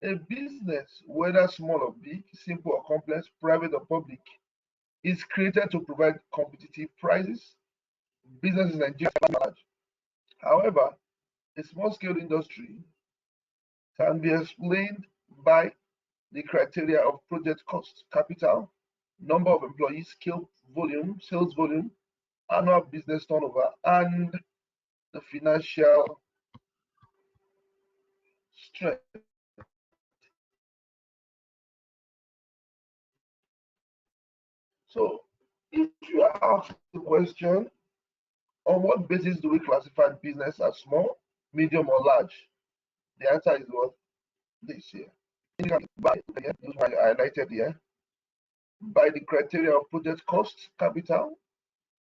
A business, whether small or big, simple or complex, private or public, is created to provide competitive prices. Businesses in Nigeria are large. However, a small-scale industry can be explained by the criteria of project cost, capital, number of employees, scale volume, sales volume, annual business turnover, and the financial strength. So, if you ask the question, on what basis do we classify business as small, medium, or large? The answer is what this here. By those highlighted here, by the criteria of project cost, capital,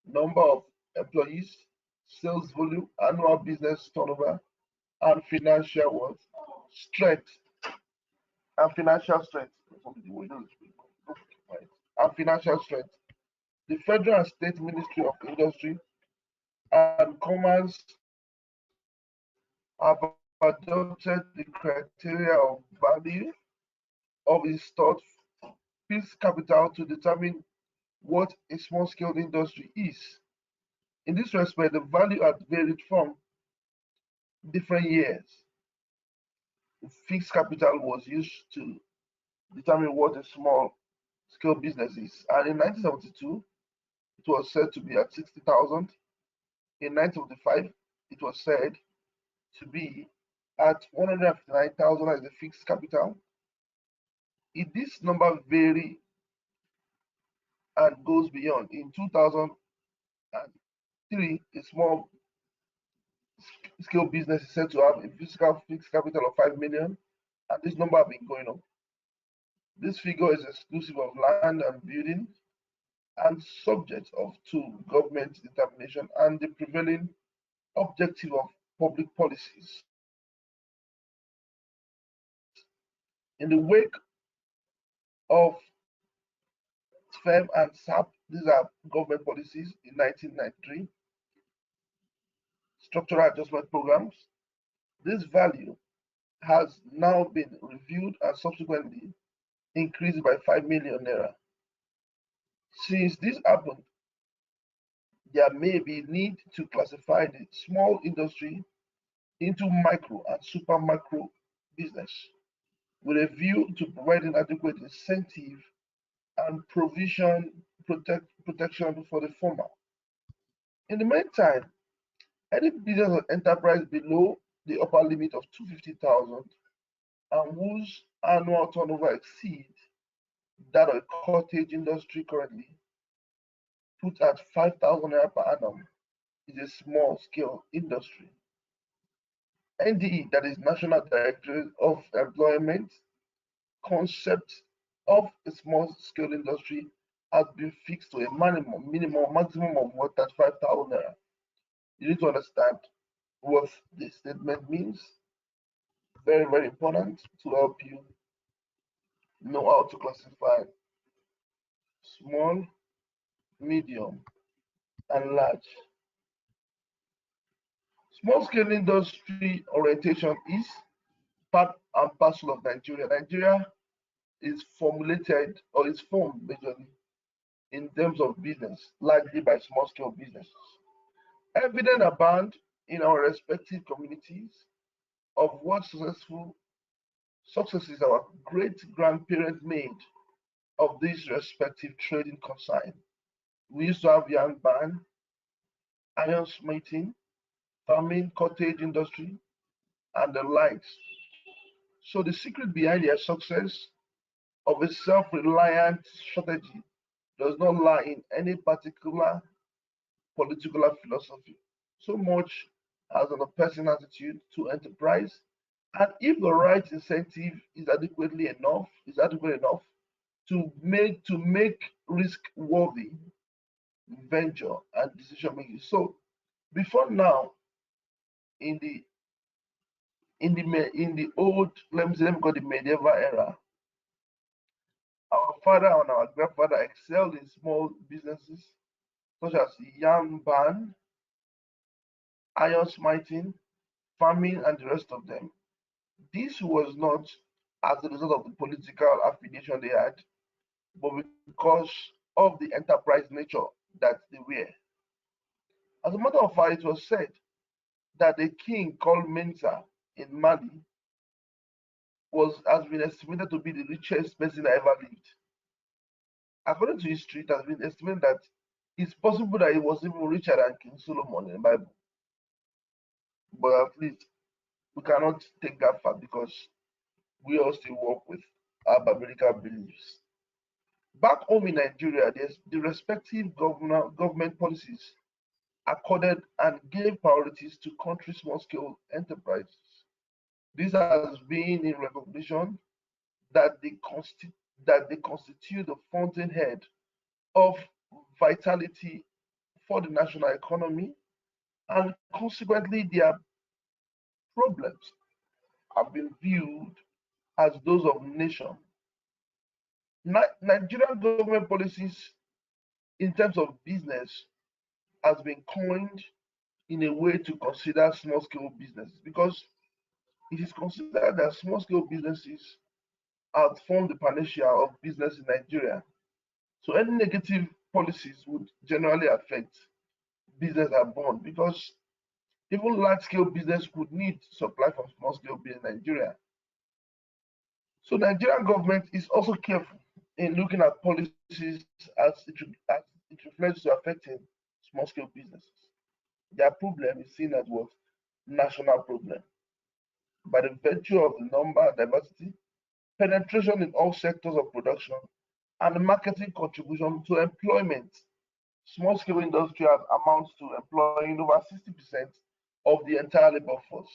number of employees, sales volume, annual business turnover, and financial what? Strength. And financial strength. And financial strength. The Federal and State Ministry of Industry and Commerce have adopted the criteria of value of installed fixed capital to determine what a small-scale industry is. In this respect, the value had varied from different years. Fixed capital was used to determine what a small-scale business is. And in 1972, it was said to be at 60,000. In 1975, it was said to be at 159,000 as a fixed capital. If this number vary and goes beyond, in 2003, a small scale business is said to have a physical fixed capital of 5 million, and this number has been going up. This figure is exclusive of land and building and subject to government determination and the prevailing objective of public policies. In the wake of FEM and SAP, these are government policies in 1993, structural adjustment programs, this value has now been reviewed and subsequently increased by 5 million naira. Since this happened, there may be need to classify the small industry into micro and super micro business with a view to providing adequate incentive and protection for the former. In the meantime, any business or enterprise below the upper limit of 250,000 and whose annual turnover exceeds that of a cottage industry currently put at 5,000 naira per annum is a small scale industry. NDE, that is National Directorate of Employment, concept of a small scale industry has been fixed to a maximum of what, that 5,000 naira. You need to understand what this statement means. Very, very important to help you know how to classify small, medium, and large. Small scale industry orientation is part and parcel of Nigeria. Nigeria is formulated or is formed majorly in terms of business, largely by small scale businesses. Evident abound in our respective communities of what successes our great grandparents made of these respective trading consign. We used to have young band, iron smithing, farming, cottage industry, and the likes. So the secret behind their success of a self-reliant strategy does not lie in any particular political philosophy, so much as on a personal attitude to enterprise. And if the right incentive is adequate enough to make risk worthy venture and decision making. So before now, in the old, let me call the medieval era, our father and our grandfather excelled in small businesses such as yam barn, iron smiting, farming, and the rest of them. This was not as a result of the political affiliation they had, but because of the enterprise nature that they were. As a matter of fact, it was said that a king called Mensa in Mali has been estimated to be the richest person that ever lived. According to history, it has been estimated that it's possible that he was even richer than King Solomon in the Bible. But at least we cannot take that fact because we all still work with our biblical beliefs. Back home in Nigeria, the respective government policies accorded and gave priorities to country small-scale enterprises. This has been in recognition that they constitute the fountainhead of vitality for the national economy, and consequently their problems have been viewed as those of nation. Nigerian government policies in terms of business has been coined in a way to consider small scale businesses because it is considered that small scale businesses outform the panacea of business in Nigeria. So any negative policies would generally affect business at born because even large scale business would need supply from small scale business in Nigeria. So Nigerian government is also careful in looking at policies as it reflects to affecting small scale businesses. Their problem is seen as what? National problem. By the virtue of the number, diversity, penetration in all sectors of production, and marketing contribution to employment, small scale industry amounts to employing over 60% of the entire labor force.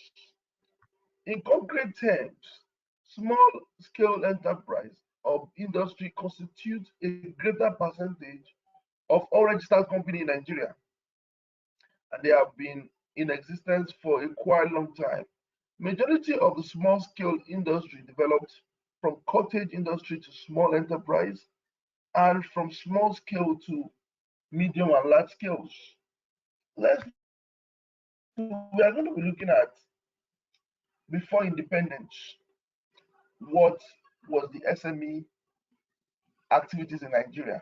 In concrete terms, small scale enterprise or industry constitutes a greater percentage of all registered companies in Nigeria, and they have been in existence for a quite long time. Majority of the small scale industry developed from cottage industry to small enterprise and from small scale to medium and large scales. Let's we are going to be looking at before independence, what was the SME activities in Nigeria.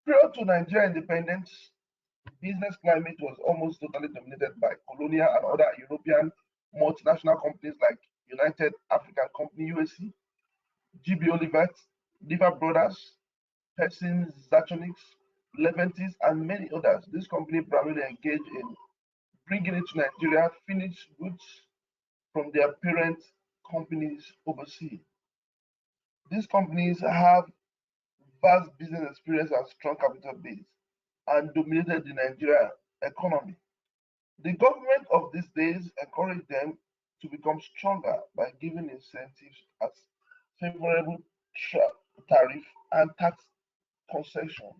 Prior to Nigeria independence, business climate was almost totally dominated by colonial and other European multinational companies like United African Company (UAC), GB Olivet, Liver Brothers, Persin Zachonics, Leventis, and many others. This company primarily engaged in bringing into Nigeria finished goods from their parent companies overseas. These companies have vast business experience and strong capital base and dominated the Nigerian economy. The government of these days encouraged them to become stronger by giving incentives as favorable tariff and tax concession.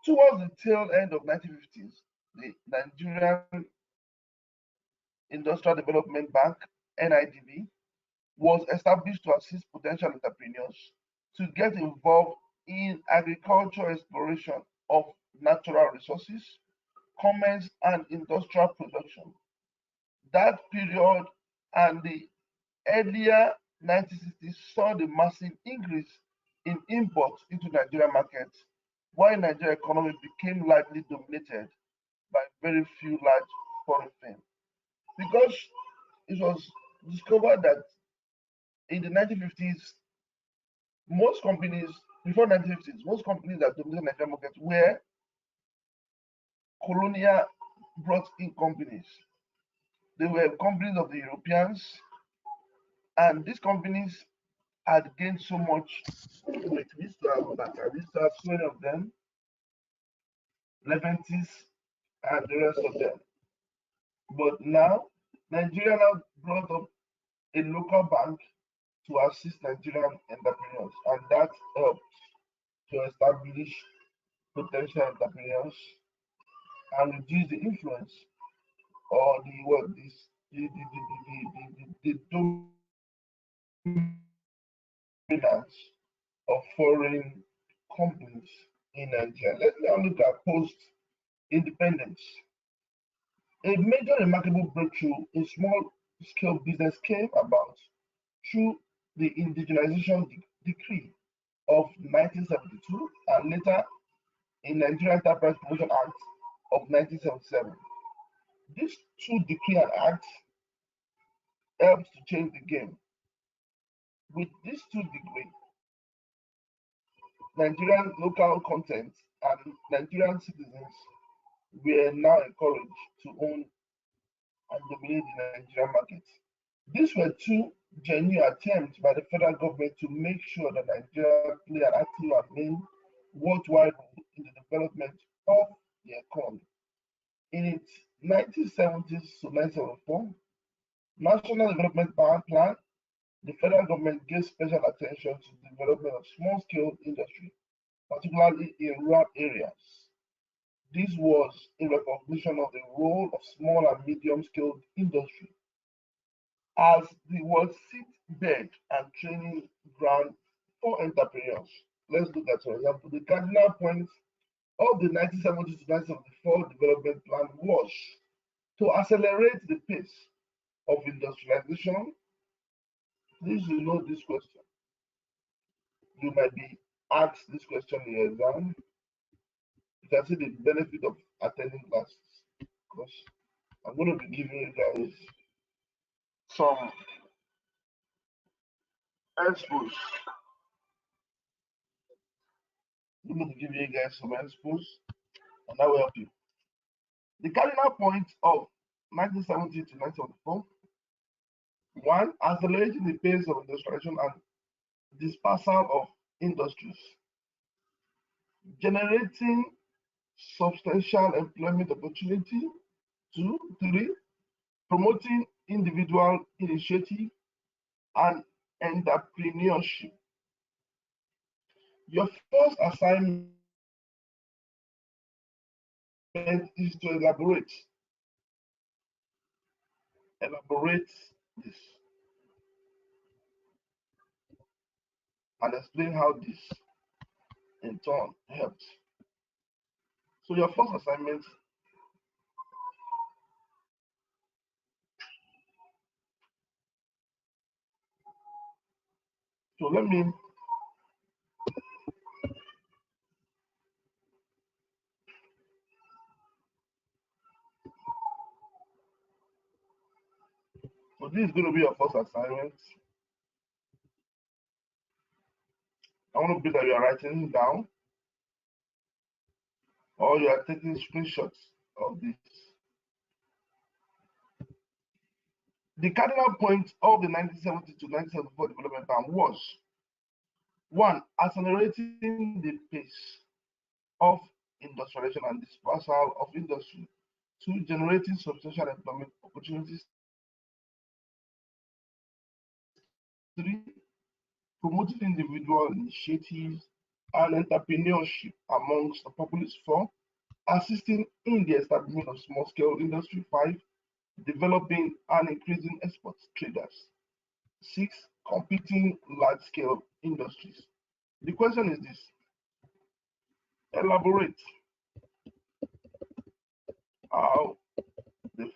Towards the tail end of 1950s, the Nigerian Industrial Development Bank (NIDB) was established to assist potential entrepreneurs to get involved in agricultural exploration of natural resources, commerce, and industrial production. That period and the earlier 1960s saw the massive increase in imports into Nigerian markets, while Nigerian economy became largely dominated by very few large foreign firms. Because it was discovered that in the 1950s, most companies, before 1950s, most companies that dominated Nigerian market were colonial brought in companies. They were companies of the Europeans, and these companies had gained so much. Wait, we used to have Bata, we used to have so many of them, Leventis, and the rest of them. But now, Nigeria now brought up a local bank to assist Nigerian entrepreneurs, and that helped to establish potential entrepreneurs and reduce the influence or the what this the dominance of foreign companies in Nigeria. Let's now look at post-independence. A major remarkable breakthrough in small-scale business came about through the Indigenization Decree of 1972 and later in Nigeria Enterprise Promotion Act of 1977. These two decree and acts helped to change the game. With these two decrees, Nigerian local content and Nigerian citizens were now encouraged to own and dominate the Nigerian market. These were two genuine attempts by the federal government to make sure that Nigeria play an active and main worldwide role in the development of the economy. In its 1970s to 1974 National Development Plan, the federal government gave special attention to the development of small-scale industry, particularly in rural areas. This was in recognition of the role of small and medium-scale industry as the world seedbed and training ground for entrepreneurs. Let's look at, for example, the cardinal point of the 1970 to 1974 development plan was to accelerate the pace of industrialization. Please you know this question. You might be asked this question in your exam. You can see the benefit of attending classes because I'm going to be giving you guys some expos. I'm going to give you guys some expos and that will help you. The cardinal point of 1970 to 1974: one, accelerating the pace of industrialization and dispersal of industries, generating substantial employment opportunity. Two, three, promoting individual initiative and entrepreneurship. Your first assignment is to elaborate this and explain how this in turn helps. So your first assignment, so let me so this is going to be your first assignment. I want to be that you are writing down or you are taking screenshots of this. The cardinal point of the 1970 to 1974 development plan was one, accelerating the pace of industrialization and dispersal of industry. Two, generating substantial employment opportunities. Three, promoting individual initiatives and entrepreneurship amongst the populace. Four, assisting in the establishment of small-scale industry. Five, developing and increasing export traders. Six, competing large-scale industries. The question is this: elaborate how the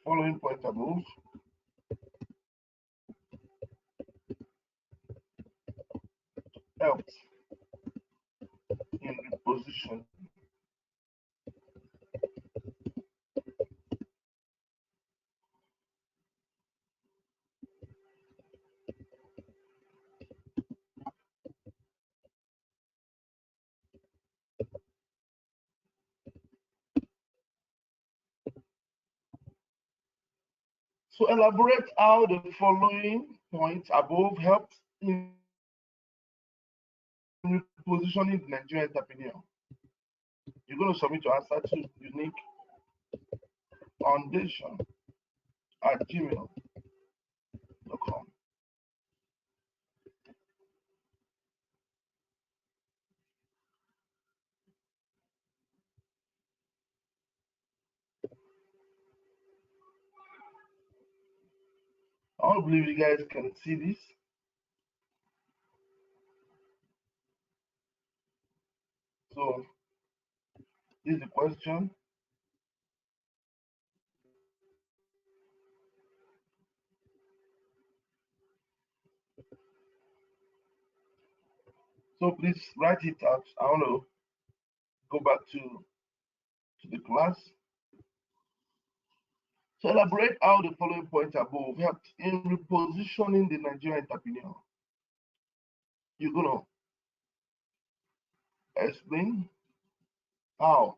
following points above helped in reposition. So elaborate how the following points above helped in repositioning the Nigerian entrepreneur. You're going to submit your answer to unique foundation at gmail.com. I don't believe you guys can see this. So this is the question. So please write it out. I want to go back to the class. So elaborate how the following points above helped in repositioning the Nigerian entrepreneur. You're gonna explain how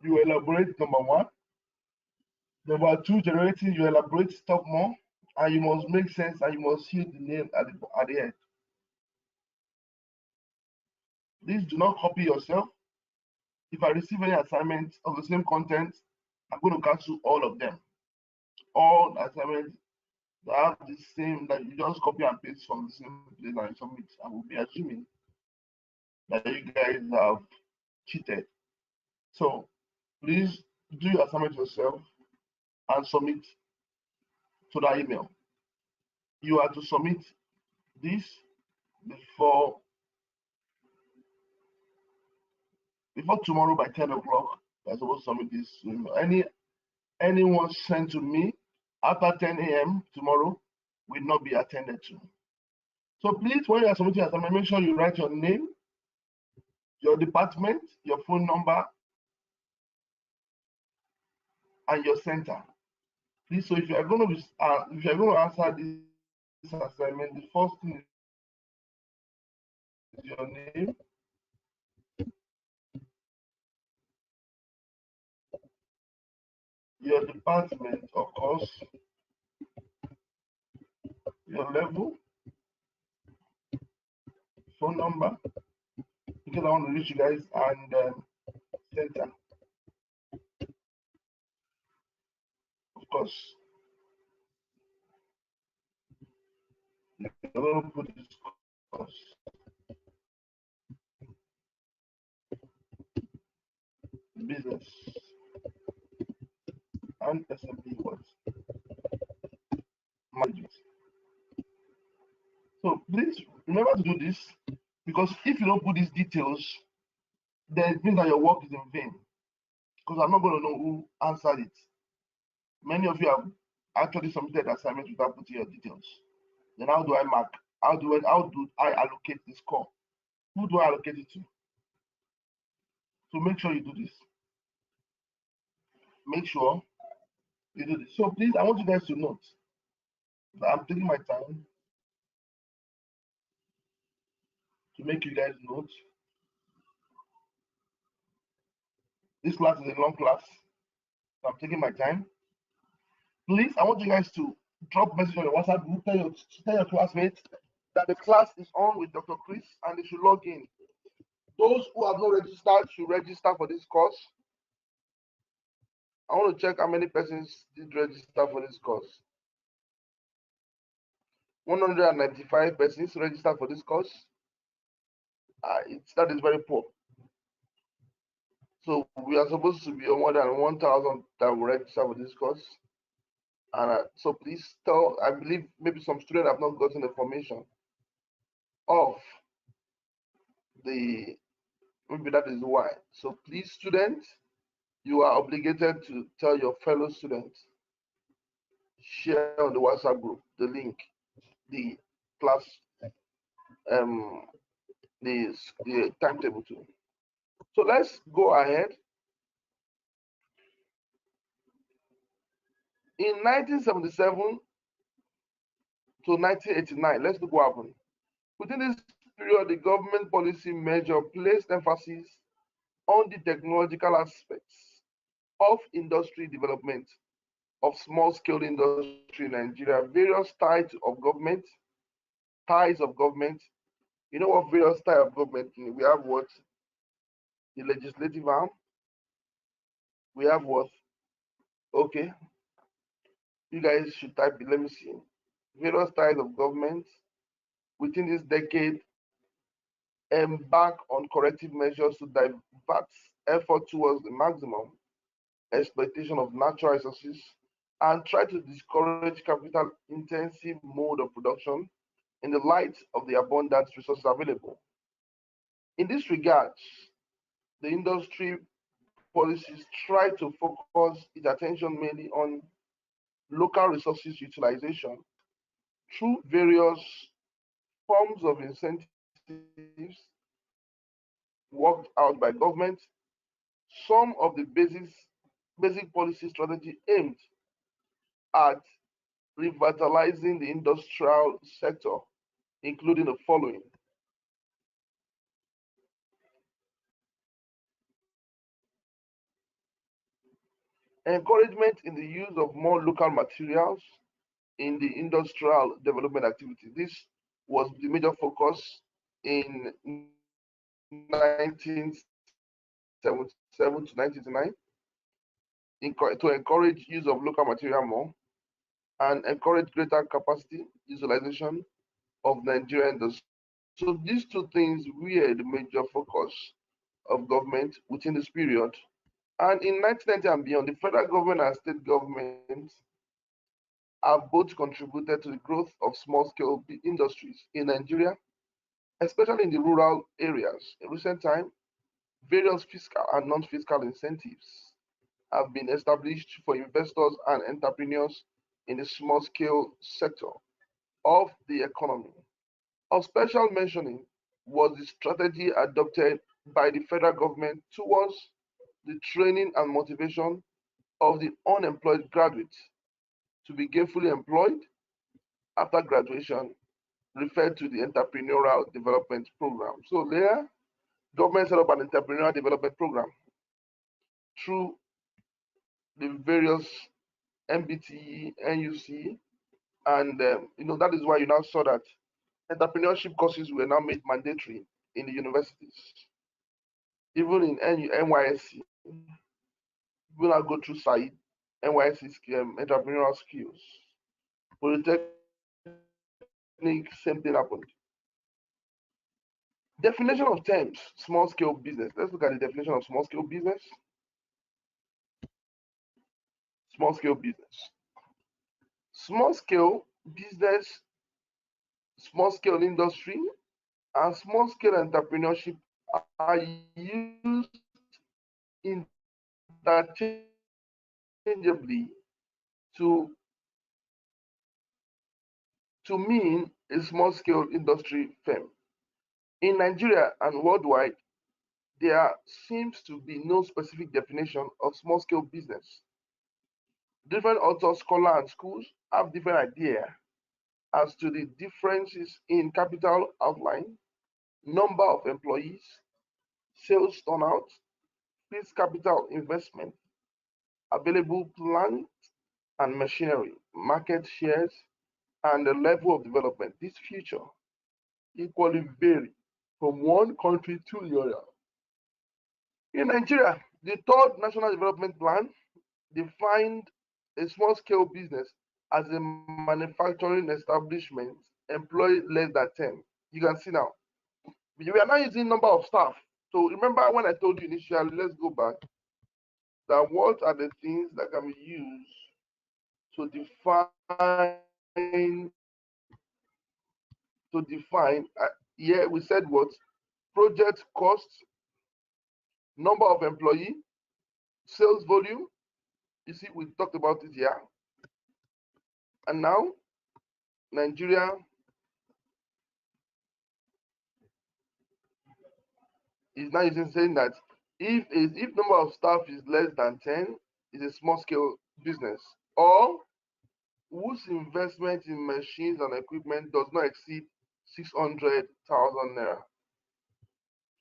you elaborate number one. Number two, generating you elaborate talk more, and you must make sense and you must hear the name at the end. Please do not copy yourself. If I receive any assignments of the same content, I'm going to cancel all of them. All assignments that have the same, that you just copy and paste from the same place and submit, I will be assuming that you guys have cheated. So please do your assignment yourself and submit to that email. You are to submit this before tomorrow by 10 o'clock. You're supposed to submit this email. Anyone sent to me after 10 a.m. tomorrow will not be attended to. So please, when you are submitting assignment, make sure you write your name, your department, your phone number, and your center. Please, so if you are going to answer this assignment, the first thing is your name, your department, of course, your level, phone number, because I want to reach you guys, and center, of course. You're going to put this course, business, and SMB what? Management. So please remember to do this, because if you don't put these details, then it means that your work is in vain. Because I'm not going to know who answered it. Many of you have actually submitted assignments without putting your details. Then how do I mark? How do I allocate this score? Who do I allocate it to? So make sure you do this. Make sure you do this. So please, I want you guys to note that I'm taking my time to make you guys note. This class is a long class, so I'm taking my time. Please, I want you guys to drop message on your WhatsApp group, tell your classmates that the class is on with Dr. Chris and they should log in. Those who have not registered should register for this course. I want to check how many persons did register for this course. 195 persons registered for this course. That is very poor. So we are supposed to be more than 1,000 that will register for this course. And so please tell, I believe maybe some students have not gotten the information of maybe that is why. So please, students, you are obligated to tell your fellow students, share on the WhatsApp group the link, the class, the timetable too. So let's go ahead. In 1977 to 1989, let's look what happened. Within this period, the government policy measure placed emphasis on the technological aspects of industry development, of small-scale industry in Nigeria, various ties of government. You know what various types of government? We have what? The legislative arm. We have what? Okay, you guys should type it. Let me see. Various types of government within this decade embark on corrective measures to divert effort towards the maximum exploitation of natural resources and try to discourage capital intensive mode of production in the light of the abundant resources available. In this regard, the industry policies try to focus its attention mainly on local resources utilization through various forms of incentives worked out by government. Some of the basic policy strategy aimed at revitalizing the industrial sector, including the following: encouragement in the use of more local materials in the industrial development activity. This was the major focus in 1977 to 1999, to encourage use of local material more and encourage greater capacity utilization of Nigerian industry. So these two things were the major focus of government within this period. And in 1990 and beyond, the federal government and state governments have both contributed to the growth of small-scale industries in Nigeria, especially in the rural areas. In recent time, various fiscal and non-fiscal incentives have been established for investors and entrepreneurs in the small-scale sector of the economy. Of special mentioning was the strategy adopted by the federal government towards the training and motivation of the unemployed graduates to be gainfully employed after graduation, referred to the Entrepreneurial Development Program. So there, government set up an entrepreneurial development program through the various MBTE, NUC, and that is why you now saw that entrepreneurship courses were now made mandatory in the universities. Even in NYSC, people now go through SAID, NYSC entrepreneurial skills. Polytechnic, same thing happened. Definition of terms, small scale business. Let's look at the definition of small scale business. Small scale business. Small scale business, small scale industry, and small scale entrepreneurship are used interchangeably to mean a small scale industry firm. In Nigeria and worldwide, there seems to be no specific definition of small scale business. Different authors, scholars, and schools have different ideas as to the differences in capital outline, number of employees, sales turnout, fixed capital investment, available plant and machinery, market shares, and the level of development. This feature equally vary from one country to the other. In Nigeria, the third National Development Plan defined a small scale business as a manufacturing establishment employ less than 10. You can see now. We are now using number of staff. So remember when I told you initially, let's go back, that what are the things that can be used to define here we said what? Project cost, number of employee, sales volume. You see, we talked about it here. And now Nigeria is now using saying that if number of staff is less than 10, it's a small scale business, or whose investment in machines and equipment does not exceed 600,000 naira.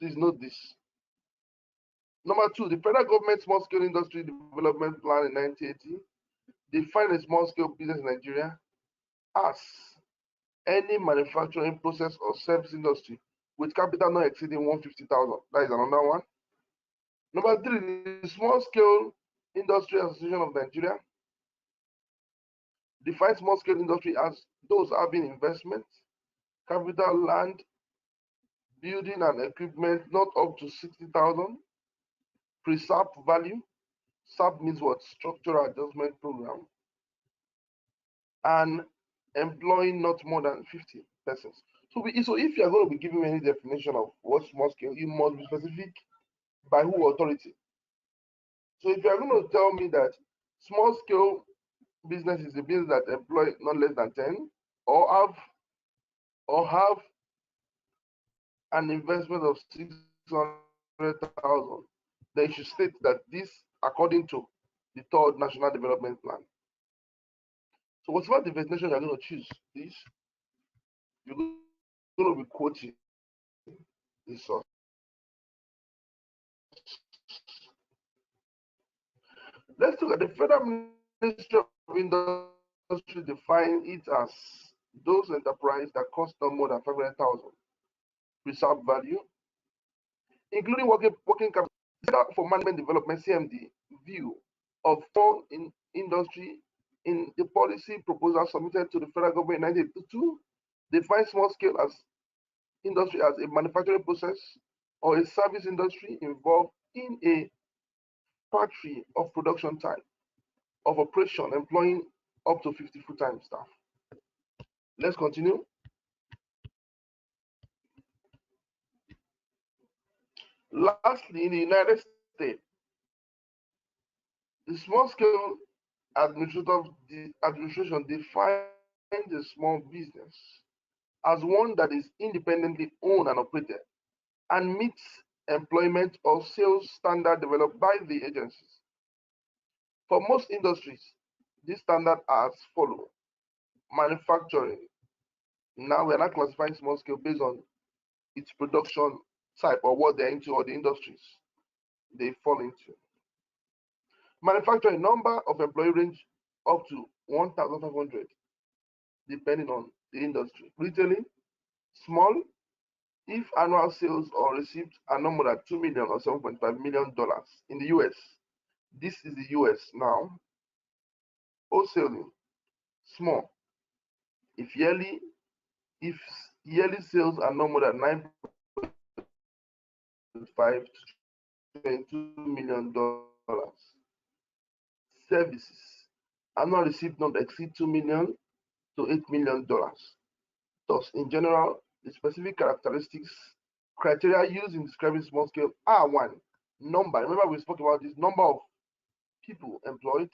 Please note this. Number two, the federal government small scale industry development plan in 1980 defined a small scale business in Nigeria as any manufacturing process or service industry with capital not exceeding 150,000. That is another one. Number three, the Small Scale Industry Association of Nigeria defines small scale industry as those having investments, capital, land, building, and equipment not up to 60,000, pre-SAP value. SAP means what? Structural Adjustment Program. And employing not more than 50 persons. So if you are going to be giving any definition of what small scale, you must be specific by who authority. So if you are going to tell me that small scale business is a business that employ not less than 10, or have an investment of 600,000, then you should state that this according to the third national development plan. So whatever the definition you're going to choose, this you're going to be quoting the source. Let's look at the Federal Ministry of Industry define it as those enterprises that cost no more than 500,000 reserve value, including working capital. For Management Development (CMD) view of small industry in the policy proposal submitted to the federal government in 1982 define small scale as industry as a manufacturing process or a service industry involved in a factory of production type of operation employing up to 50 full-time staff. Let's continue. Lastly, in the United States, the small scale administration defines a small business as one that is independently owned and operated and meets employment or sales standard developed by the agencies. For most industries, this standard as follow. Manufacturing. Now we are not classifying small scale based on its production type or what they're into or the industries they fall into. Manufacturing, number of employee range up to 1,500 depending on the industry. Retailing, small, if annual sales or receipts are no more than 2 million or $7.5 million in the US. This is the US now. Wholesaling, small, if yearly sales are no more than 9.5 to $22 million. Services, annual receipt not exceed 2 million to $8 million. Thus, in general, the specific criteria used in describing small scale are: one, number. Remember, we spoke about this number of people employed.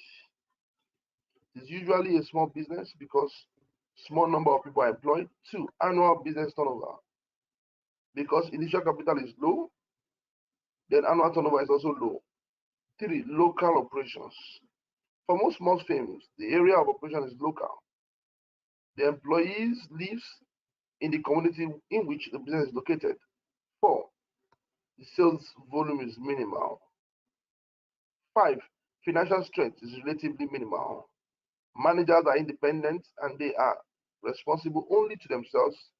Is usually a small business because small number of people are employed. Two, annual business turnover. Because initial capital is low, then annual turnover is also low. Three, local operations. For most small firms, the area of operation is local. The employees lives in the community in which the business is located. Four, the sales volume is minimal. Five, financial strength is relatively minimal. Managers are independent and they are responsible only to themselves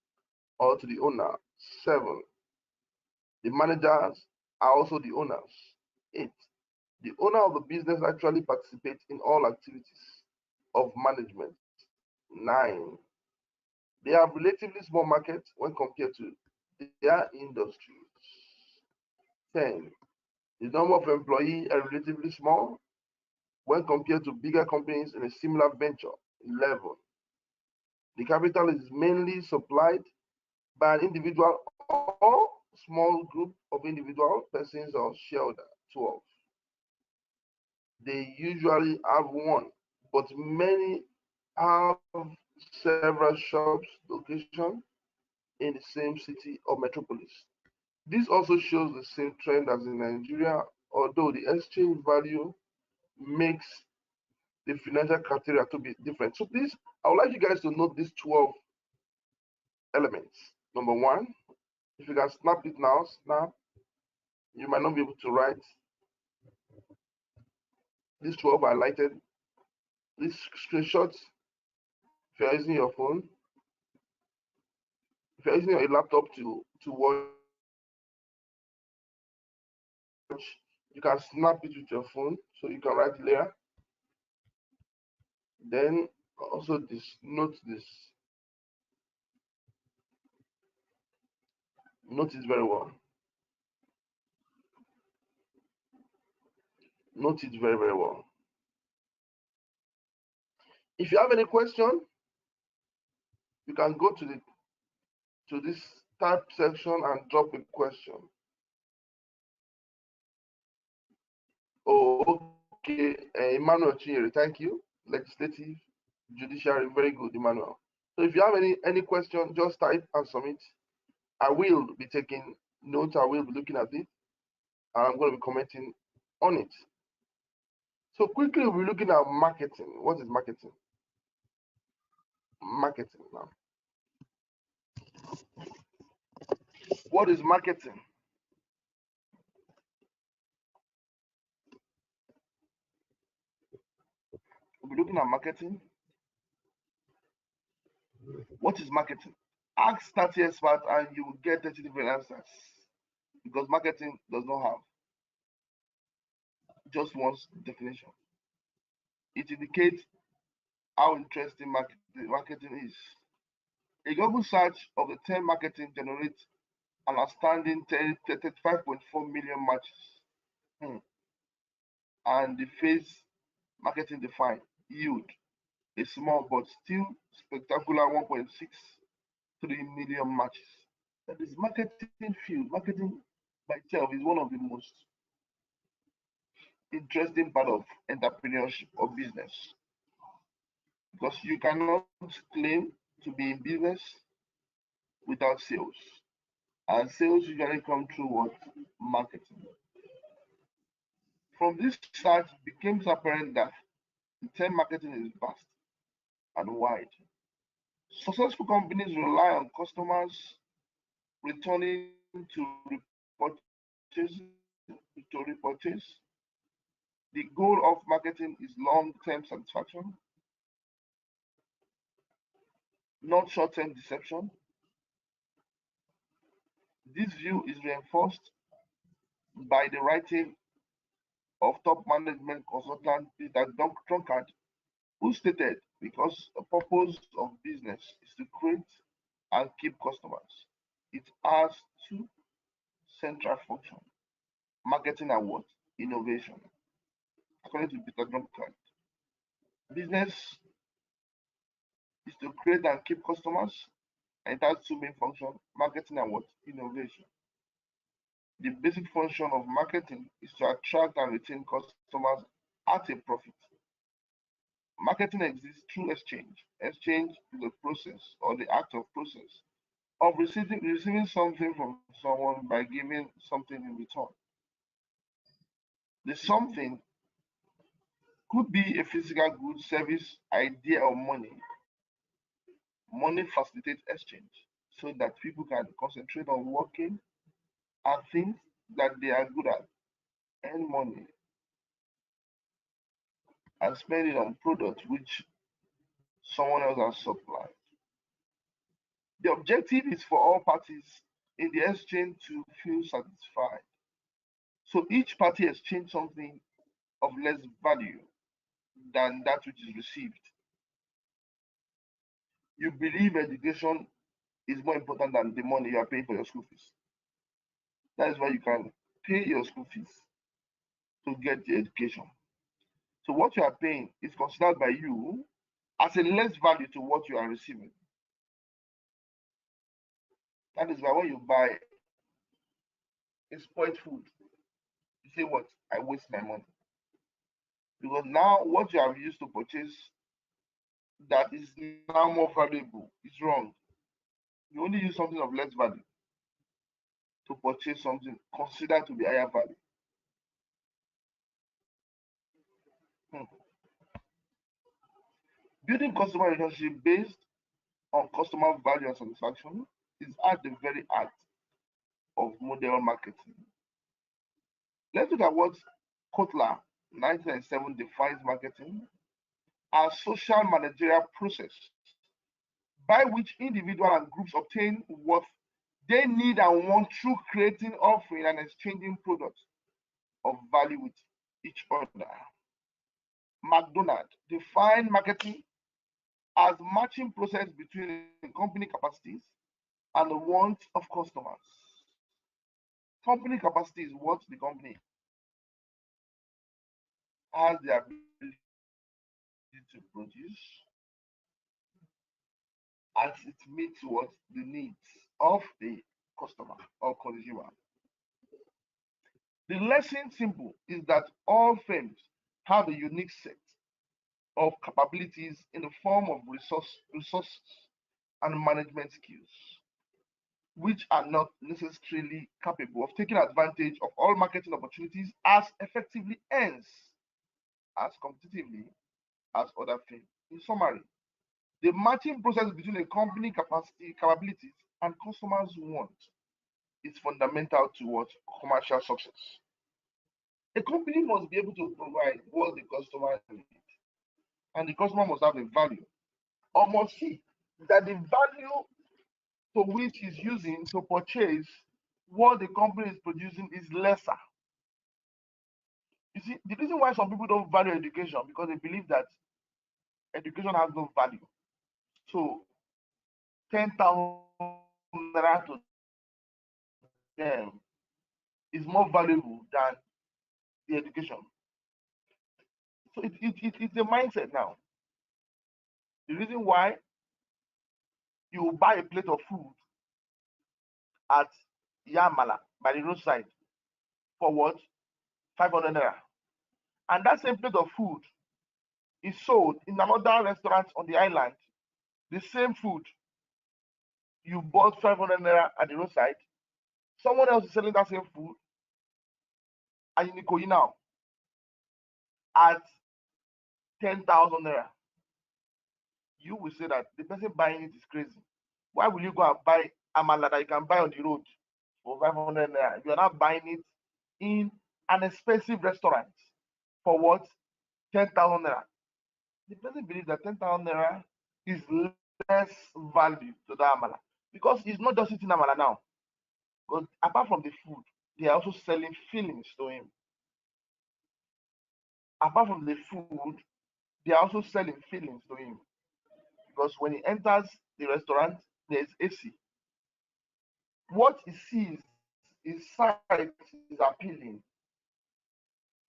or to the owner. Seven, the managers are also the owners. Eight, the owner of the business actually participates in all activities of management. Nine, they have relatively small markets when compared to their industries. 10, the number of employees are relatively small when compared to bigger companies in a similar venture. 11, the capital is mainly supplied by an individual or small group of individual persons or shareholder. 12, they usually have one, but many have several shops location in the same city or metropolis. This also shows the same trend as in Nigeria, although the exchange value makes the financial criteria to be different. So please, I would like you guys to note these 12 elements. Number one, if you can snap it now, snap, you might not be able to write. These 12 highlighted. These screenshots, if you're using your phone, if you're using your laptop to watch, you can snap it with your phone so you can write later. Then also note this. Note it very well. Note it very, very well. If you have any question, you can go to this type section and drop a question. Oh, okay. Emmanuel Chinyere, thank you. Legislative, judiciary, very good, Emmanuel. So if you have any question, just type and submit. I will be taking notes. I will be looking at it, and I'm going to be commenting on it. So quickly, we're looking at marketing. What is marketing? Marketing now. What is marketing? We'll be looking at marketing. What is marketing? Ask 30 experts and you will get 30 different answers, because marketing does not have just one definition. It indicates how interesting marketing is. A Google search of the 10 marketing generates an outstanding 35.4 million matches. And the phase marketing defined yield a small but still spectacular 1.63 million matches. That is marketing field. Marketing by itself is one of the most interesting part of entrepreneurship or business, because you cannot claim to be in business without sales, and sales usually come through what? Marketing. From this research, it became apparent that the term marketing is vast and wide. Successful companies rely on customers returning repurchase, to repurchase. The goal of marketing is long-term satisfaction, not short-term deception. This view is reinforced by the writing of top management consultant Peter Drunkard, who stated, because the purpose of business is to create and keep customers, it has two central functions: marketing and what? Innovation. According to Peter Drunkard, business is to create and keep customers, and it has two main functions: marketing and what? Innovation. The basic function of marketing is to attract and retain customers at a profit. Marketing exists through exchange. Exchange is the process or the act of process of receiving something from someone by giving something in return. The something could be a physical good, service, idea, or money. Money facilitates exchange so that people can concentrate on working at things that they are good at, earn money, and spend it on products which someone else has supplied. The objective is for all parties in the exchange to feel satisfied. So each party exchange something of less value than that which is received. You believe education is more important than the money you are paying for your school fees. That is why you can pay your school fees to get the education. So what you are paying is considered by you as a less value to what you are receiving. That is why when you buy a spoiled food, you say, what? I waste my money. Because now what you have used to purchase that is now more valuable is wrong. You only use something of less value to purchase something considered to be higher value. Hmm. Building customer relationship based on customer value and satisfaction is at the very heart of modern marketing. Let's look at what Kotler 1997 defines marketing as social managerial process by which individuals and groups obtain what they need and want through creating, offering, and exchanging products of value with each other. McDonald defined marketing as matching process between company capacities and the wants of customers. Company capacity is what the company has the ability to produce as it meets what the needs of the customer or consumer. The lesson simple is that all firms have a unique set of capabilities in the form of resources and management skills, which are not necessarily capable of taking advantage of all marketing opportunities as effectively as competitively as other firms. In summary, the matching process between a company capabilities, and customers' want is fundamental towards commercial success. A company must be able to provide what the customer needs, and the customer must have a value, or must see that the value to which is using to purchase what the company is producing is lesser. You see, the reason why some people don't value education because they believe that education has no value. So 10,000 naira to them is more valuable than the education. So it's a mindset now. The reason why you buy a plate of food at Yamala by the roadside for what? 500 naira. And that same plate of food is sold in another restaurant on the island. The same food you bought 500 naira at the roadside, someone else is selling that same food at Nikoyi now at 10,000 naira. You will say that the person buying it is crazy. Why will you go and buy amala that you can buy on the road for 500 naira? You are not buying it in an expensive restaurant for what? 10,000 naira. The person believes that 10,000 naira is less value to the amala because it's not just eating amala now. But apart from the food, they are also selling feelings to him. Apart from the food, they are also selling feelings to him because when he enters the restaurant, there's AC. What he sees, his sight is appealing.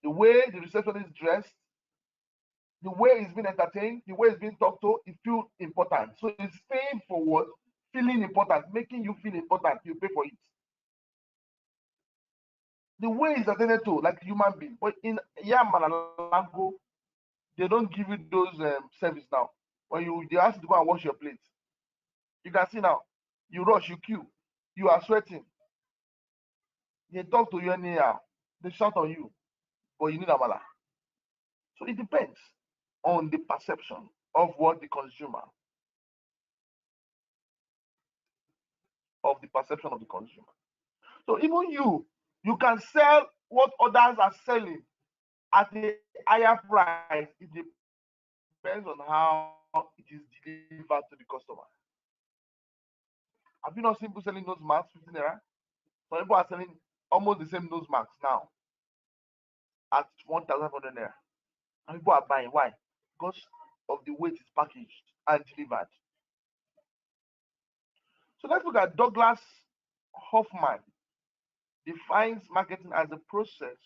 The way the receptionist is dressed, the way he's being entertained, the way he's being talked to, it feels important. So he's paying for what? Feeling important, making you feel important. You pay for it. The way he's attended to, like a human being. But in Yamanalango, they don't give you those service now. When they ask you to go and wash your plate, you can see now, you rush, you queue, you are sweating. They talk to you anyhow, they shout on you, but you need amala. So it depends on the perception of what the consumer, of the perception of the consumer. So even you can sell what others are selling at a higher price. It depends on how it is delivered to the customer. Have you not seen people selling nose masks 15 naira? Some people are selling almost the same nose masks now at 1,500 naira. And people are buying. Why? Because of the way it is packaged and delivered. So let's look at Douglas Hoffman defines marketing as a process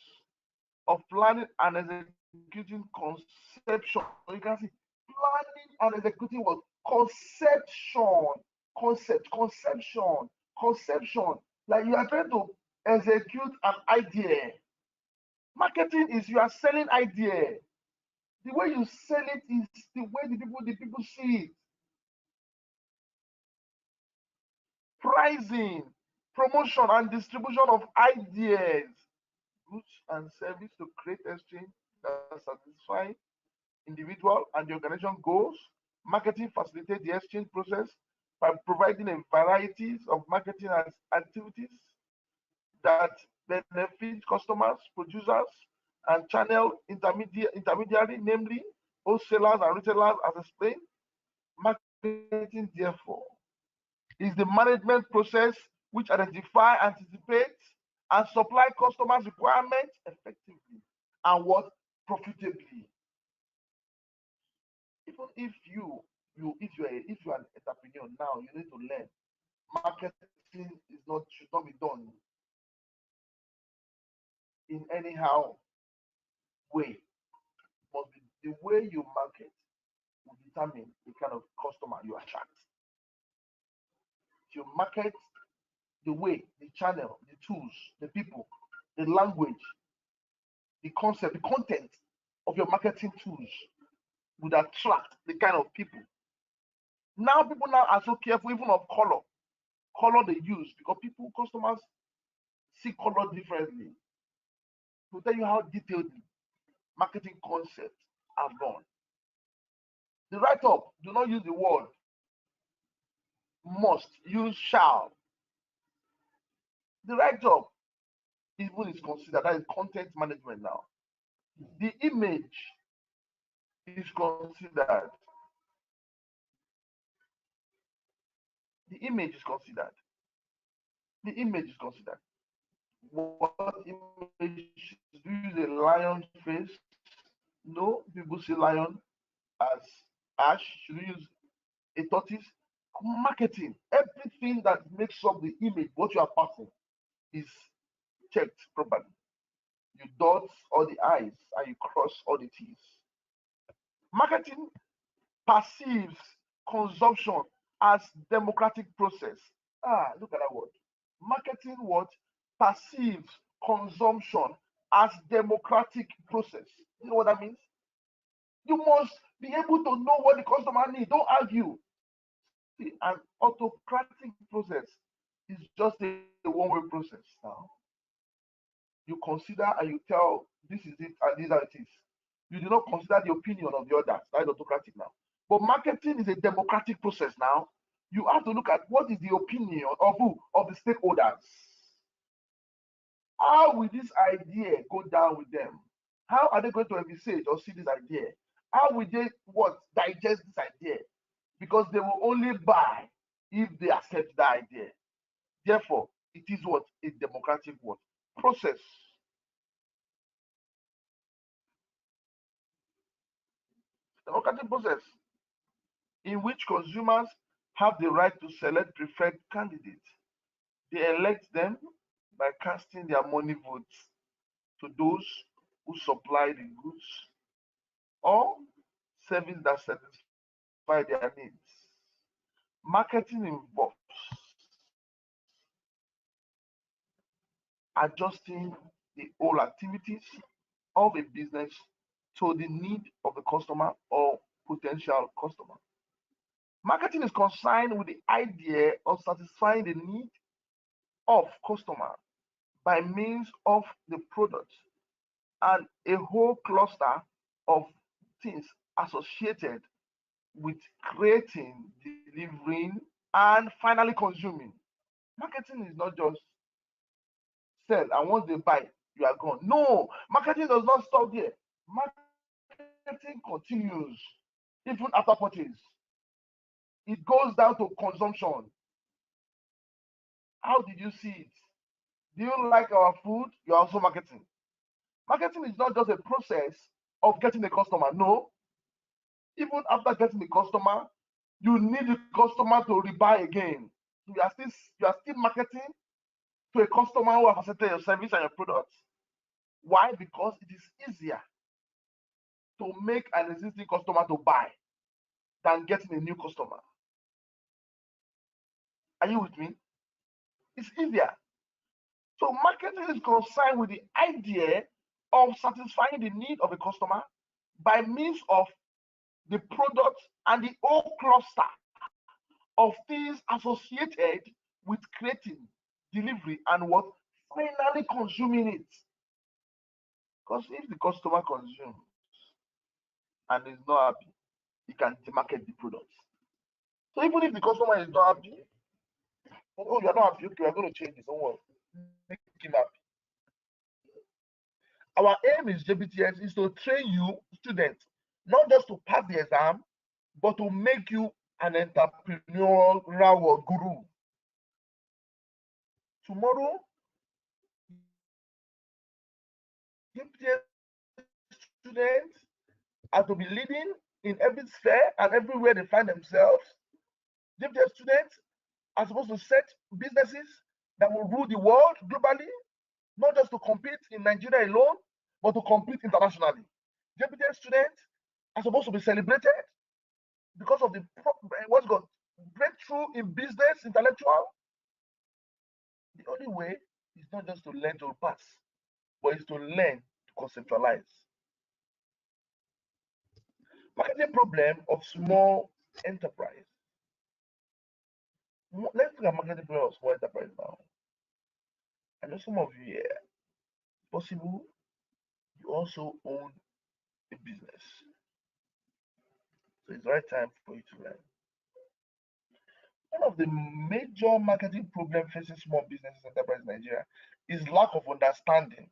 of planning and executing conception. You can see planning and executing what? Conception. Like you are trying to execute an idea. Marketing is you are selling idea. The way you sell it is the way the people see it. Pricing, promotion, and distribution of ideas, goods, and service to create exchange that satisfy individual and the organization goals. Marketing facilitates the exchange process by providing a varieties of marketing activities that benefit customers, producers, and channel intermediary, namely wholesalers and retailers, as explained. Marketing, therefore, is the management process which identify, anticipates, and supply customers' requirements effectively and what? Profitably. Even if if you're an entrepreneur now, you need to learn marketing is not should not be done in anyhow way. But the way you market will determine the kind of customer you attract. If you market the way, the channel, the tools, the people, the language, the concept, the content of your marketing tools would attract the kind of people Now people now are so careful even of color they use, because customers see color differently. To tell you how detailed marketing concepts are gone. The write-up do not use the word must, use shall. The write-up even is considered, that is content management now. The image is considered. The image is considered. The image is considered. What image? Do you use a lion's face? No, people see lion as ash. Should we use a tortoise? Marketing, everything that makes up the image, what you are passing, is checked properly. You dot all the I's and you cross all the T's. Marketing perceives consumption as democratic process. Look at that word. Marketing what? Perceives consumption as democratic process. You know what that means? You must be able to know what the customer needs. Don't argue. See, an autocratic process is just a one-way process now. You consider and you tell this is it and this is how it is. You do not consider the opinion of the others. That is autocratic now. But marketing is a democratic process now. You have to look at what is the opinion of who? Of the stakeholders. How will this idea go down with them? How are they going to envisage or see this idea? How will they digest this idea? Because they will only buy if they accept the idea. Therefore, it is what? A democratic process. Democratic process in which consumers have the right to select preferred candidates. They elect them by casting their money votes to those who supply the goods or service that satisfy their needs. Marketing involves adjusting the whole activities of a business to the need of the customer or potential customer. Marketing is concerned with the idea of satisfying the need of customer by means of the product and a whole cluster of things associated with creating, delivering, and finally consuming. Marketing is not just sell and once they buy, you are gone. No, marketing does not stop there. Marketing continues even after purchase. It goes down to consumption. How did you see it? Do you like our food? You're also marketing. Marketing is not just a process of getting a customer. No, even after getting the customer, you need the customer to rebuy again. You are still marketing to a customer who has accepted your service and your products. Why? Because it is easier to make an existing customer to buy than getting a new customer. Are you with me? It's easier. So marketing is concerned with the idea of satisfying the need of a customer by means of the product and the whole cluster of things associated with creating, delivery, and what finally consuming it. Because if the customer consumes and is not happy, he can demarket the product. So even if the customer is not happy, oh, you're not happy, okay, we're going to change this. Don't worry. Make him happy. Our aim is JBTS is to train you, students, not just to pass the exam, but to make you an entrepreneurial guru. Tomorrow, JBTS students are to be leading in every sphere and everywhere they find themselves. JBTS students are supposed to set businesses that will rule the world globally, not just to compete in Nigeria alone, but to compete internationally. JBTS students are supposed to be celebrated because of the what's called breakthrough in business intellectual. The only way is not just to learn to pass, but is to learn to conceptualize. Marketing problem of small enterprise. Let's look at marketing plan of small enterprise now. I know some of you here, possible you also own a business. So it's the right time for you to learn. One of the major marketing problems facing small businesses enterprise in Nigeria is lack of understanding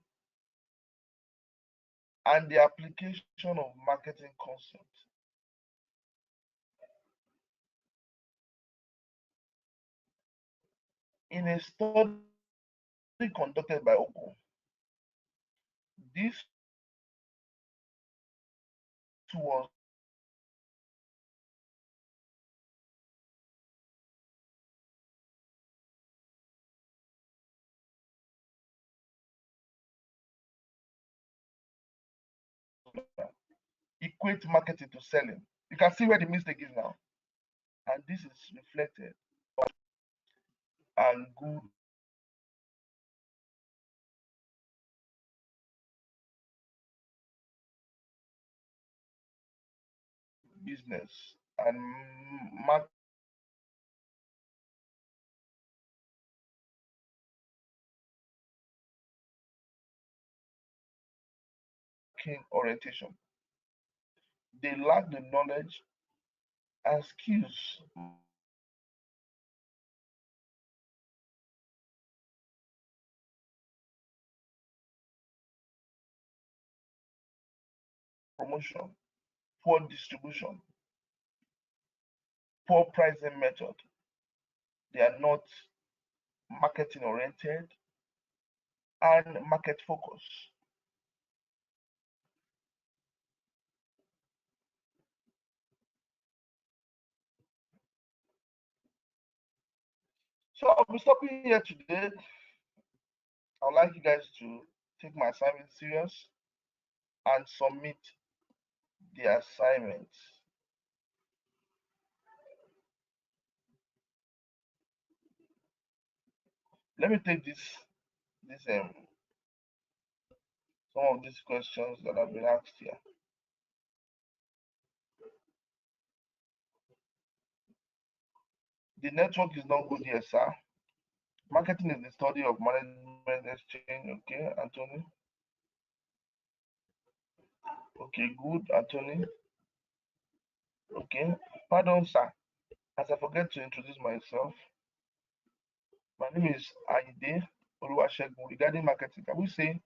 and the application of marketing concepts. In a study conducted by Oko, this was equate marketing to selling. You can see where the mistake is now. And this is reflected and good business and marketing orientation. They lack the knowledge and skills promotion, poor distribution, poor pricing method. They are not marketing oriented and market focus. So I'll be stopping here today. I'd like you guys to take my assignment serious and submit the assignment. Let me take this some of these questions that have been asked here. The network is not good here, sir. Marketing is the study of management exchange. Okay, Anthony. Okay, good, Anthony. Okay, pardon, sir. As I forget to introduce myself, my name is Aide Oluwasegun. Regarding marketing, can we say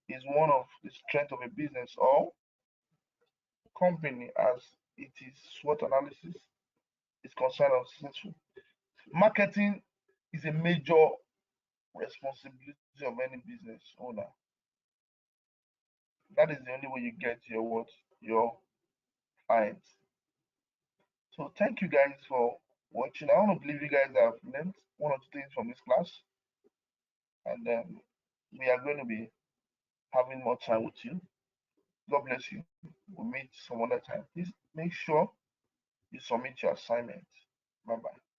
is one of the strength of a business or company as it is SWOT analysis is concerned of successful. Marketing is a major responsibility of any business owner. That is the only way you get your what your clients. So thank you guys for watching. I want to believe you guys have learned one or two things from this class, and we are going to be having more time with you. God bless you. We'll meet some other time. Please make sure you submit your assignment. Bye bye.